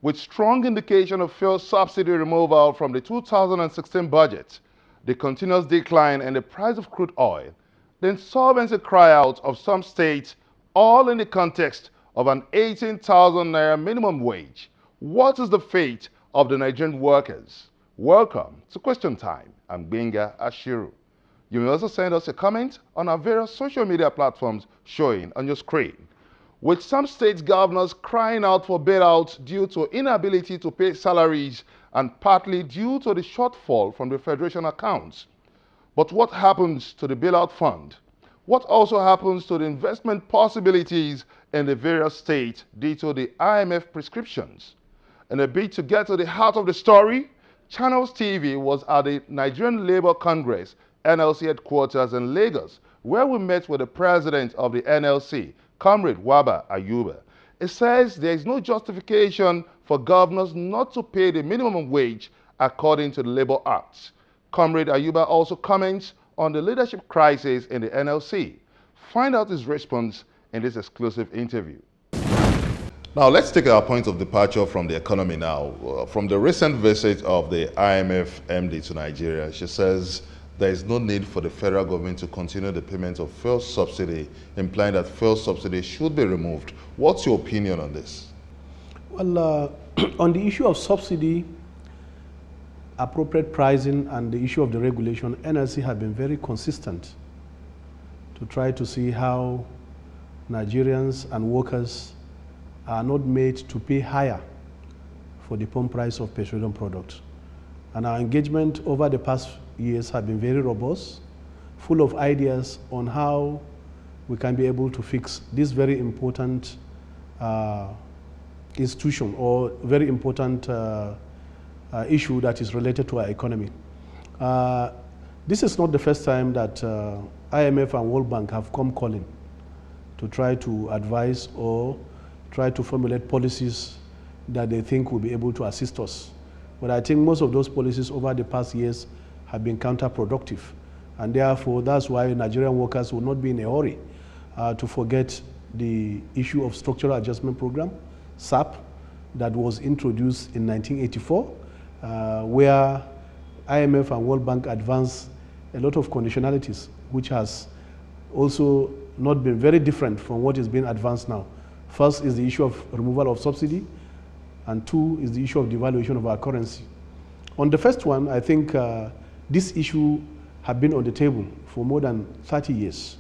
With strong indication of fuel subsidy removal from the 2016 budget, the continuous decline in the price of crude oil, the insolvency cry-out of some states, all in the context of an 18,000 naira minimum wage. What is the fate of the Nigerian workers? Welcome to Question Time. I'm Benga Ashiru. You may also send us a comment on our various social media platforms showing on your screen. With some state governors crying out for bailouts due to inability to pay salaries and partly due to the shortfall from the federation accounts. But what happens to the bailout fund? What also happens to the investment possibilities in the various states due to the IMF prescriptions? In a bid to get to the heart of the story, Channels TV was at the Nigerian Labour Congress NLC headquarters in Lagos, where we met with the president of the NLC, Comrade Wabah Ayuba. It says there is no justification for governors not to pay the minimum wage according to the Labour Act. Comrade Ayuba also comments on the leadership crisis in the NLC. Find out his response in this exclusive interview. Now, let's take our point of departure from the economy now. From the recent visit of the IMF MD to Nigeria, she says there is no need for the federal government to continue the payment of fuel subsidy, implying that fuel subsidy should be removed. What's your opinion on this? Well, on the issue of subsidy, appropriate pricing, and the issue of the regulation, NLC have been very consistent to try to see how Nigerians and workers are not made to pay higher for the pump price of petroleum products. And our engagement over the past years have been very robust, full of ideas on how we can be able to fix this very important institution or very important issue that is related to our economy. This is not the first time that IMF and World Bank have come calling to try to advise or try to formulate policies that they think will be able to assist us. But I think most of those policies over the past years have been counterproductive. And therefore, that's why Nigerian workers will not be in a hurry to forget the issue of Structural Adjustment Program, SAP, that was introduced in 1984, where IMF and World Bank advanced a lot of conditionalities, which has also not been very different from what is being advanced now. First is the issue of removal of subsidy, and two is the issue of devaluation of our currency. On the first one, I think this issue have been on the table for more than 30 years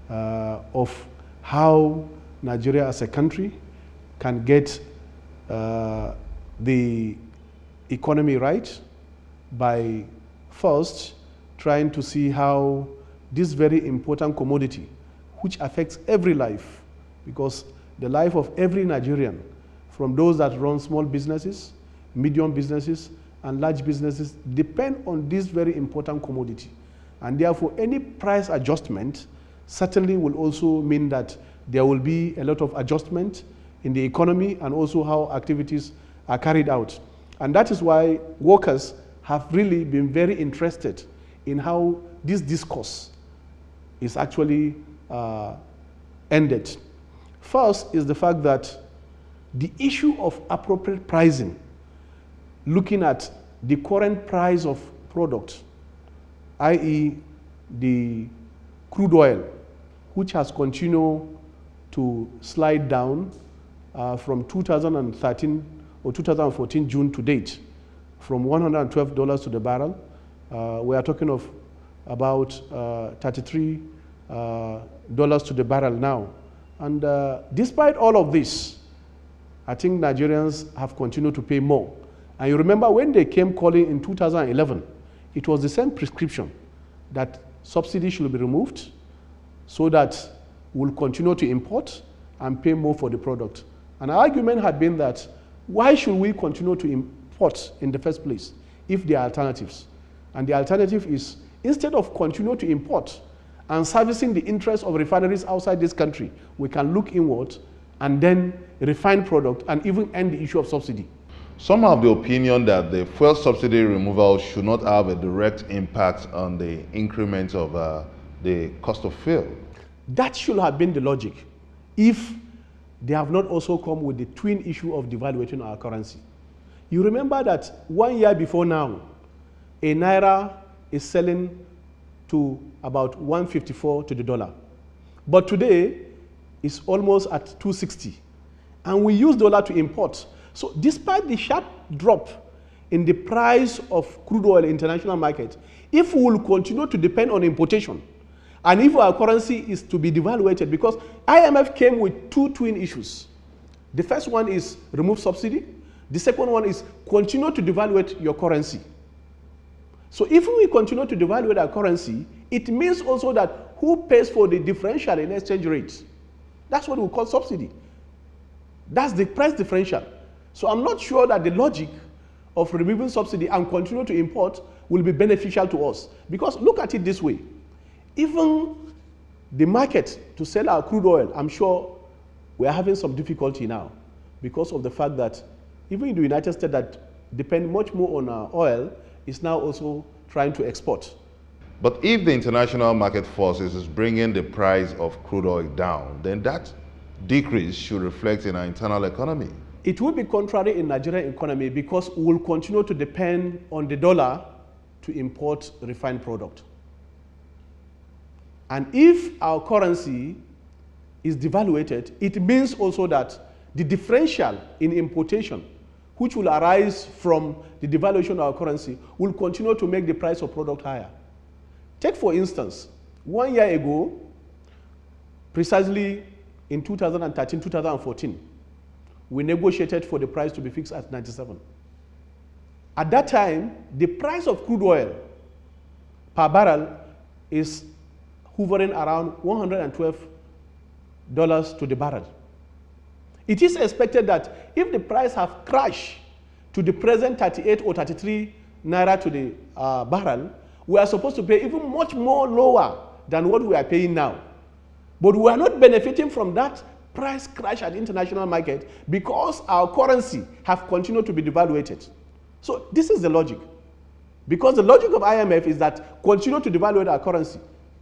of how Nigeria as a country can get the economy right by first trying to see how this very important commodity, which affects every life, because the life of every Nigerian, from those that run small businesses, medium businesses, and large businesses, depend on this very important commodity. And therefore, any price adjustment certainly will also mean that there will be a lot of adjustment in the economy and also how activities are carried out. And that is why workers have really been very interested in how this discourse is actually ended. First is the fact that the issue of appropriate pricing, looking at the current price of product, i.e. the crude oil, which has continued to slide down from 2013 or 2014 June to date, from $112 to the barrel. We are talking of about $33 to the barrel now. And despite all of this, I think Nigerians have continued to pay more. And you remember when they came calling in 2011, it was the same prescription that subsidy should be removed so that we'll continue to import and pay more for the product. And our argument had been that why should we continue to import in the first place if there are alternatives? And the alternative is, instead of continuing to import and servicing the interests of refineries outside this country, we can look inward and then refine product and even end the issue of subsidy. Some have the opinion that the fuel subsidy removal should not have a direct impact on the increment of the cost of fuel. That should have been the logic. If they have not also come with the twin issue of devaluating our currency. You remember that 1 year before now, a naira is selling to about 154 to the dollar. But today, it's almost at 260. And we use dollar to import. So despite the sharp drop in the price of crude oil in international market, if we will continue to depend on importation, and if our currency is to be devaluated, because IMF came with two twin issues. The first one is remove subsidy. The second one is continue to devaluate your currency. So if we continue to devaluate our currency, it means also that who pays for the differential in exchange rates? That's what we call subsidy. That's the price differential. So I'm not sure that the logic of removing subsidy and continue to import will be beneficial to us. Because look at it this way. Even the market to sell our crude oil, I'm sure we are having some difficulty now because of the fact that even in the United States that depend much more on our oil is now also trying to export. But if the international market forces is bringing the price of crude oil down, then that decrease should reflect in our internal economy. It will be contrary in Nigerian economy because we will continue to depend on the dollar to import refined product. And if our currency is devaluated, it means also that the differential in importation, which will arise from the devaluation of our currency, will continue to make the price of product higher. Take for instance, 1 year ago, precisely in 2013-2014, we negotiated for the price to be fixed at 97. At that time, the price of crude oil per barrel is hovering around $112 to the barrel. It is expected that if the price have crashed to the present 38 or 33 naira to the barrel, we are supposed to pay even much more lower than what we are paying now. But we are not benefiting from that price crash at the international market because our currency have continued to be devaluated. So this is the logic. Because the logic of IMF is that continue to devaluate our currency.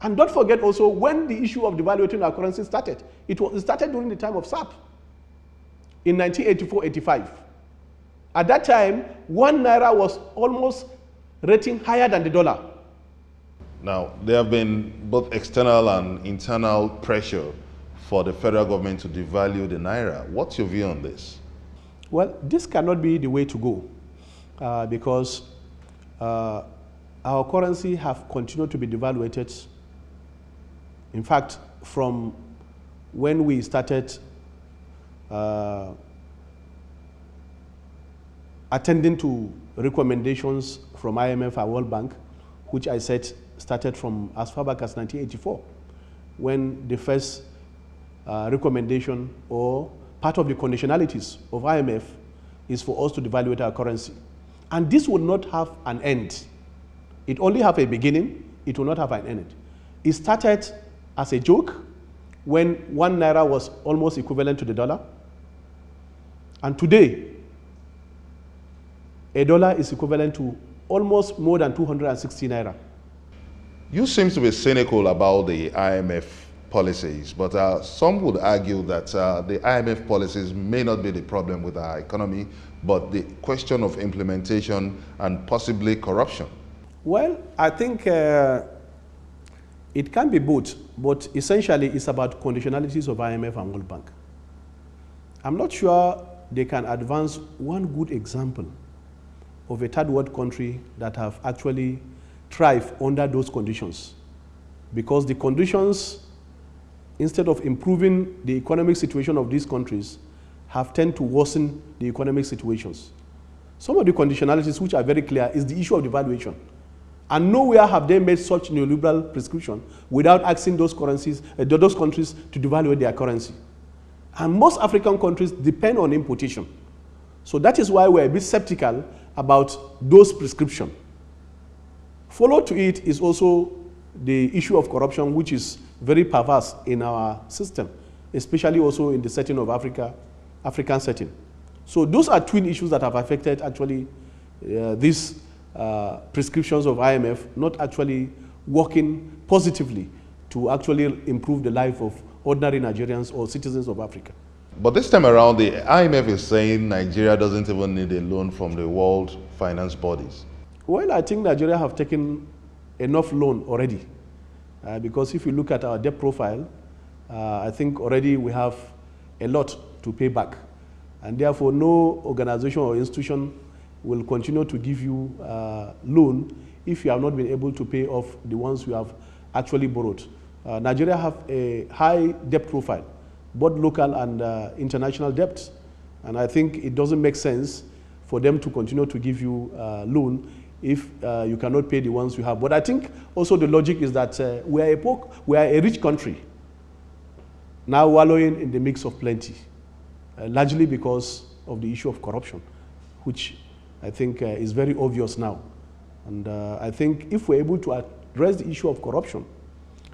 And don't forget also when the issue of devaluating our currency started. It started during the time of SAP in 1984-85. At that time, 1 naira was almost rating higher than the dollar. Now, there have been both external and internal pressure for the federal government to devalue the naira. What's your view on this? Well, this cannot be the way to go because our currency have continued to be devaluated. In fact, from when we started attending to recommendations from IMF and World Bank, which I said started from as far back as 1984, when the first recommendation or part of the conditionalities of IMF is for us to devaluate our currency. And this will not have an end. It only have a beginning, it will not have an end. It started as a joke when 1 naira was almost equivalent to the dollar. And today, a dollar is equivalent to almost more than 260 naira. You seem to be cynical about the IMF policies, but some would argue that the IMF policies may not be the problem with our economy, but the question of implementation and possibly corruption. Well, I think it can be both, but essentially it's about conditionalities of IMF and World Bank. I'm not sure they can advance one good example of a third world country that have actually thrived under those conditions. Because the conditions, instead of improving the economic situation of these countries, have tended to worsen the economic situations. Some of the conditionalities which are very clear is the issue of devaluation. And nowhere have they made such neoliberal prescription without asking those countries to devalue their currency. And most African countries depend on importation. So that is why we're a bit skeptical about those prescriptions. Followed to it is also the issue of corruption, which is very perverse in our system, especially also in the setting of African setting. So those are twin issues that have affected actually these prescriptions of IMF not actually working positively to actually improve the life of ordinary Nigerians or citizens of Africa. But this time around, the IMF is saying Nigeria doesn't even need a loan from the world finance bodies. Well, I think Nigeria have taken enough loan already. Because if you look at our debt profile, I think already we have a lot to pay back. And therefore, no organization or institution will continue to give you loan if you have not been able to pay off the ones you have actually borrowed. Nigeria have a high debt profile, both local and international debt. And I think it doesn't make sense for them to continue to give you loan if you cannot pay the ones you have. But I think also the logic is that we are a rich country, now wallowing in the mix of plenty, largely because of the issue of corruption, which I think is very obvious now. And I think if we're able to address the issue of corruption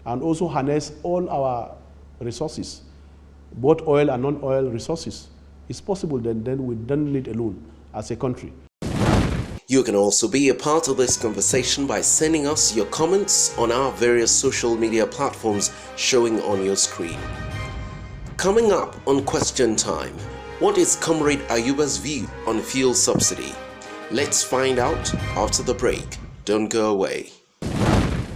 and also harness all our resources, both oil and non-oil resources, it's possible then we don't need a loan as a country. You can also be a part of this conversation by sending us your comments on our various social media platforms showing on your screen. Coming up on Question Time, what is Comrade Ayuba's view on fuel subsidy? Let's find out after the break. Don't go away.